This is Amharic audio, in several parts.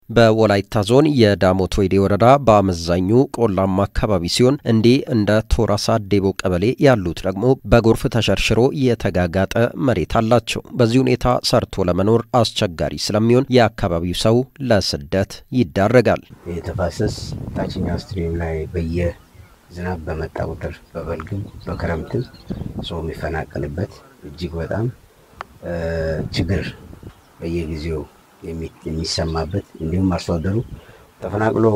በወላይታ ዞን የዳሞት ወይዴ ወረዳ በአመዛኙ ቆላማ አካባቢ ሲሆን እንደ ቶራሳ ዴቦ ቀበሌ ያሉት ደግሞ በጎርፍ ተሸርሽሮ የተጋጋጠ መሬት አላቸው። በዚህ ሁኔታ ሰርቶ ለመኖር አስቸጋሪ ስለሚሆን የአካባቢው ሰው ለስደት ይዳረጋል። የተፋሰስ ታችኛው ስትሪም ላይ በየዝናብ በመጣ ቁጥር በበልግም በክረምትም ሰው የሚፈናቀልበት እጅግ በጣም ችግር በየጊዜው የሚሰማበት እንዲሁም አርሶ አደሩ ተፈናቅሎ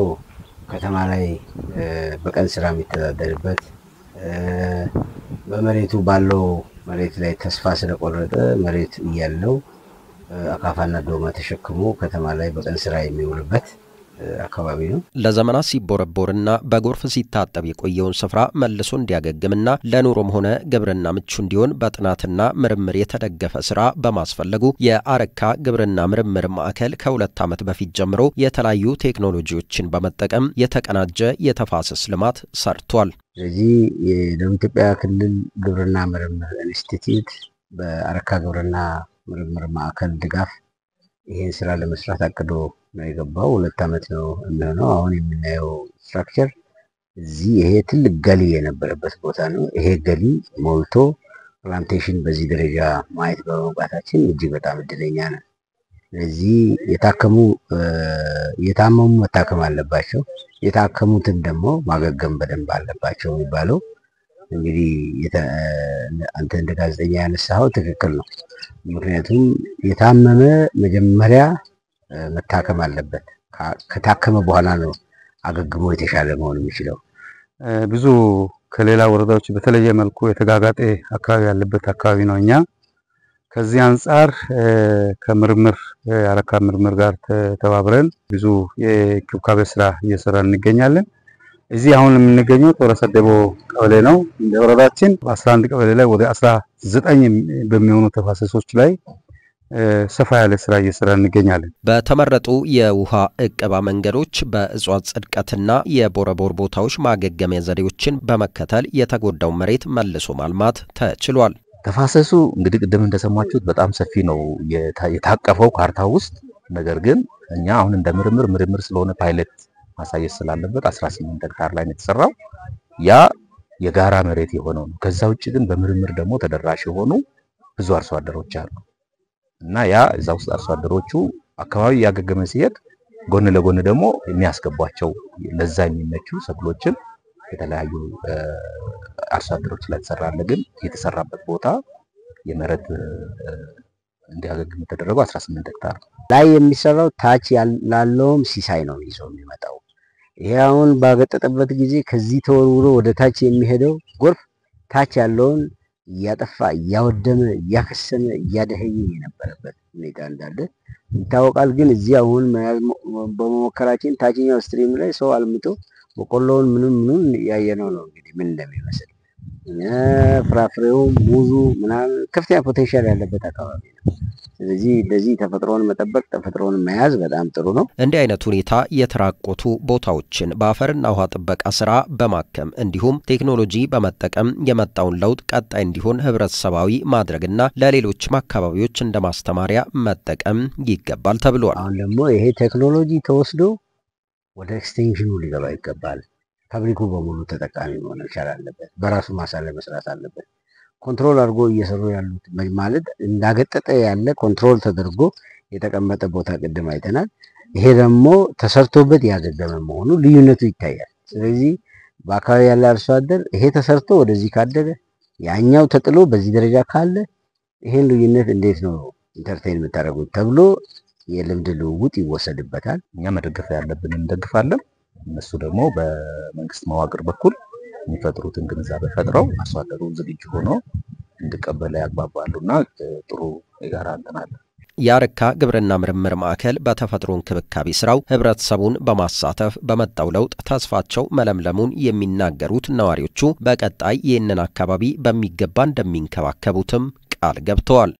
ከተማ ላይ በቀን ስራ የሚተዳደርበት በመሬቱ ባለው መሬት ላይ ተስፋ ስለቆረጠ መሬት ያለው አካፋና ዶማ ተሸክሞ ከተማ ላይ በቀን ስራ የሚውልበት አካባቢ ነው። ለዘመናት ሲቦረቦርና በጎርፍ ሲታጠብ የቆየውን ስፍራ መልሶ እንዲያገግምና ለኑሮም ሆነ ግብርና ምቹ እንዲሆን በጥናትና ምርምር የተደገፈ ስራ በማስፈለጉ የአረካ ግብርና ምርምር ማዕከል ከ2 ዓመት በፊት ጀምሮ የተለያዩ ቴክኖሎጂዎችን በመጠቀም የተቀናጀ የተፋሰስ ልማት ሰርቷል። ስለዚህ የደቡብ ኢትዮጵያ ክልል ግብርና ምርምር ኢንስቲትዩት በአረካ ግብርና ምርምር ማዕከል ድጋፍ ይሄን ስራ ለመስራት አቅዶ ነው የገባው። 2 ዓመት ነው የሚሆነው። አሁን የምናየው ስትራክቸር እዚህ ይሄ ትልቅ ገሊ የነበረበት ቦታ ነው። ይሄ ገሊ ሞልቶ ፕላንቴሽን በዚህ ደረጃ ማየት በመውጣታችን እጅግ በጣም እድለኛ ነን። ስለዚህ የታመሙ መታከም አለባቸው፣ የታከሙትን ደግሞ ማገገም በደንብ አለባቸው የሚባለው እንግዲህ አንተ እንደ ጋዜጠኛ ያነሳው ትክክል ነው። ምክንያቱም የታመመ መጀመሪያ መታከም አለበት። ከታከመ በኋላ ነው አገግሞ የተሻለ መሆን የሚችለው። ብዙ ከሌላ ወረዳዎች በተለየ መልኩ የተጋጋጠ አካባቢ ያለበት አካባቢ ነው። እኛ ከዚህ አንፃር ከምርምር አረካ ምርምር ጋር ተባብረን ብዙ የክብካቤ ስራ እየሰራን እንገኛለን። እዚህ አሁን የምንገኘው ቶራሳ ዴቦ ቀበሌ ነው። እንደ ወረዳችን 11 ቀበሌ ላይ ወደ 19 በሚሆኑ ተፋሰሶች ላይ ሰፋ ያለ ስራ እየሰራን እንገኛለን። በተመረጡ የውሃ እቀባ መንገዶች በእጽዋት ጽድቀትና የቦረቦር ቦታዎች ማገገሚያ ዘዴዎችን በመከተል የተጎዳው መሬት መልሶ ማልማት ተችሏል። ተፋሰሱ እንግዲህ ቅድም እንደሰማችሁት በጣም ሰፊ ነው የታቀፈው ካርታው ውስጥ። ነገር ግን እኛ አሁን እንደ ምርምር ስለሆነ ፓይለት ማሳየት ስላለበት 18 ሄክታር ላይ ነው የተሰራው። ያ የጋራ መሬት የሆነው ነው። ከዛ ውጪ ግን በምርምር ደግሞ ተደራሽ የሆኑ ብዙ አርሶ አደሮች አሉ እና ያ እዛ ውስጥ አርሶ አደሮቹ አካባቢ ያገገመ ሲሄድ ጎን ለጎን ደግሞ የሚያስገቧቸው ለዛ የሚመቹ ሰብሎችን የተለያዩ አርሶ አደሮች ላይ ተሰራለ። ግን የተሰራበት ቦታ የመሬት እንዲያገግም ተደረገው 18 ሄክታር ላይ የሚሰራው ታች ላለውም ሲሳይ ነው ይዞ የሚመጣው። ይሄ አሁን ባገጠጠበት ጊዜ ከዚህ ተወርውሮ ወደ ታች የሚሄደው ጎርፍ ታች ያለውን እያጠፋ እያወደመ እያከሰመ እያደኸየ የነበረበት ሁኔታ እንዳለ ይታወቃል። ግን እዚህ አሁን በመሞከራችን ታችኛው ስትሪም ላይ ሰው አልምቶ በቆሎውን ምኑን ያየነው ነው እንግዲህ ምን እንደሚመስል። ፍራፍሬው ሙዙ ምናምን ከፍተኛ ፖቴንሻል ያለበት አካባቢ ነው። ስለዚህ እንደዚህ ተፈጥሮን መጠበቅ ተፈጥሮን መያዝ በጣም ጥሩ ነው። እንዲህ አይነት ሁኔታ የተራቆቱ ቦታዎችን በአፈርና ውሃ ጥበቃ ስራ በማከም እንዲሁም ቴክኖሎጂ በመጠቀም የመጣውን ለውጥ ቀጣይ እንዲሆን ህብረተሰባዊ ማድረግና ለሌሎችም አካባቢዎች እንደ ማስተማሪያ መጠቀም ይገባል ተብሏል። አሁን ደግሞ ይሄ ቴክኖሎጂ ተወስዶ ወደ ኤክስቴንሽኑ ሊገባ ይገባል። ፋብሪኩ በሙሉ ተጠቃሚ መሆን ይችላል አለበት። በራሱ ማሳ ላይ መስራት አለበት። ኮንትሮል አድርጎ እየሰሩ ያሉት ማለት እንዳገጠጠ ያለ ኮንትሮል ተደርጎ የተቀመጠ ቦታ ቅድም አይተናል። ይሄ ደግሞ ተሰርቶበት ያገገመ መሆኑ ልዩነቱ ይታያል። ስለዚህ በአካባቢ ያለ አርሶ አደር ይሄ ተሰርቶ ወደዚህ ካደገ ያኛው ተጥሎ በዚህ ደረጃ ካለ ይሄን ልዩነት እንዴት ነው ኢንተርቴይን የምታደርጉት ተብሎ የልምድ ልውውጥ ይወሰድበታል። እኛ መደገፍ ያለብን እንደግፋለን። እነሱ ደግሞ በመንግስት መዋቅር በኩል የሚፈጥሩትን ግንዛቤ ፈጥረው አርሶ አደሩ ዝግጁ ሆኖ እንዲቀበል ያግባባሉና ጥሩ የጋራ እንተናል። የአረካ ግብርና ምርምር ማዕከል በተፈጥሮ እንክብካቤ ስራው ህብረተሰቡን በማሳተፍ በመጣው ለውጥ ተስፋቸው መለምለሙን የሚናገሩት ነዋሪዎቹ በቀጣይ ይህንን አካባቢ በሚገባ እንደሚንከባከቡትም ቃል ገብተዋል።